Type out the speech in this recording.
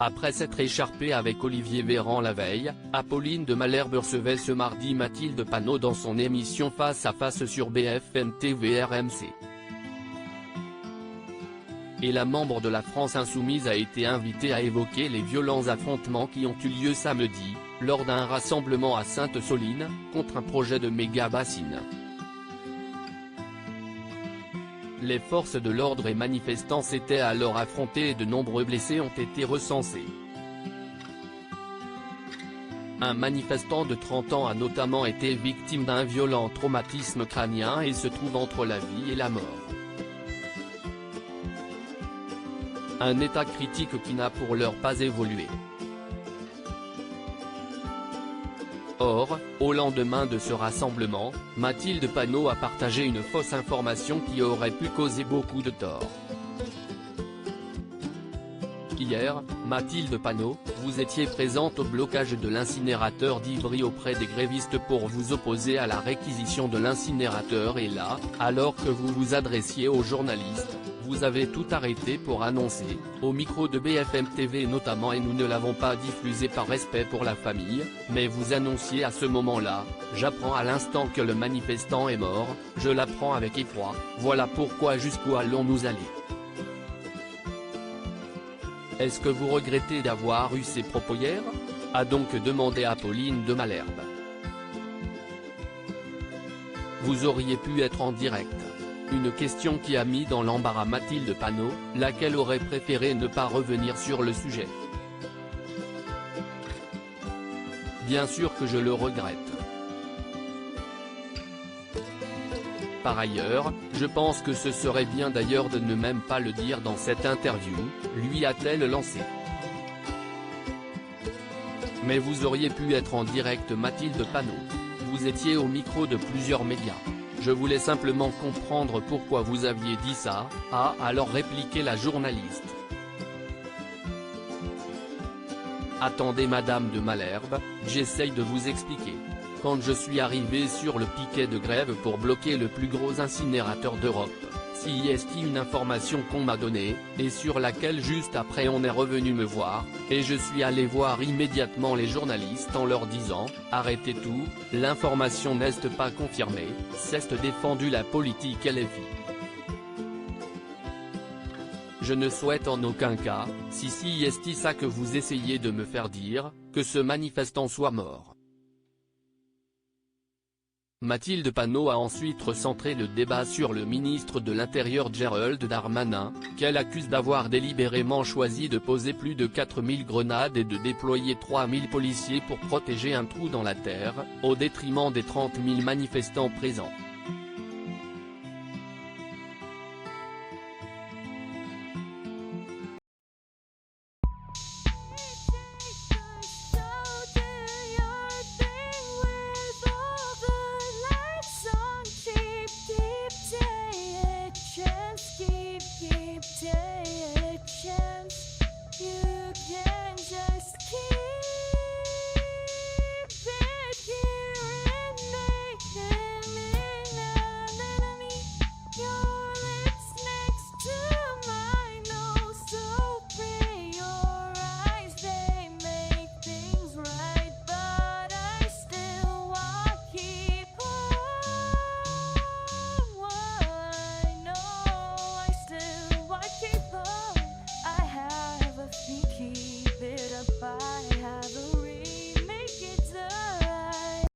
Après s'être écharpée avec Olivier Véran la veille, Apolline de Malherbe recevait ce mardi Mathilde Panot dans son émission Face à Face sur BFM TV RMC. Et la membre de la France Insoumise a été invitée à évoquer les violents affrontements qui ont eu lieu samedi, lors d'un rassemblement à Sainte-Soline, contre un projet de méga-bassine. Les forces de l'ordre et manifestants s'étaient alors affrontés et de nombreux blessés ont été recensés. Un manifestant de 30 ans a notamment été victime d'un violent traumatisme crânien et se trouve entre la vie et la mort. Un état critique qui n'a pour l'heure pas évolué. Or, au lendemain de ce rassemblement, Mathilde Panot a partagé une fausse information qui aurait pu causer beaucoup de tort. Hier, Mathilde Panot, vous étiez présente au blocage de l'incinérateur d'Ivry auprès des grévistes pour vous opposer à la réquisition de l'incinérateur et là, alors que vous vous adressiez aux journalistes, vous avez tout arrêté pour annoncer, au micro de BFM TV notamment et nous ne l'avons pas diffusé par respect pour la famille, mais vous annonciez à ce moment-là, j'apprends à l'instant que le manifestant est mort, je l'apprends avec effroi, voilà pourquoi jusqu'où allons-nous aller. Est-ce que vous regrettez d'avoir eu ces propos hier ? A donc demandé Apolline de Malherbe. Vous auriez pu être en direct. Une question qui a mis dans l'embarras Mathilde Panot, laquelle aurait préféré ne pas revenir sur le sujet. Bien sûr que je le regrette. Par ailleurs, je pense que ce serait bien d'ailleurs de ne même pas le dire dans cette interview, lui a-t-elle lancé. Mais vous auriez pu être en direct Mathilde Panot. Vous étiez au micro de plusieurs médias. Je voulais simplement comprendre pourquoi vous aviez dit ça, a alors répliqué la journaliste. Attendez Madame de Malherbe, j'essaye de vous expliquer. Quand je suis arrivé sur le piquet de grève pour bloquer le plus gros incinérateur d'Europe, c'est une information qu'on m'a donnée, et sur laquelle juste après on est revenu me voir, et je suis allé voir immédiatement les journalistes en leur disant, arrêtez tout, l'information n'est pas confirmée, c'est défendu la politique LFI. Je ne souhaite en aucun cas, si ça que vous essayez de me faire dire, que ce manifestant soit mort. Mathilde Panot a ensuite recentré le débat sur le ministre de l'Intérieur Gérald Darmanin, qu'elle accuse d'avoir délibérément choisi de poser plus de 4000 grenades et de déployer 3000 policiers pour protéger un trou dans la terre, au détriment des 30 000 manifestants présents. Keep it up, I have a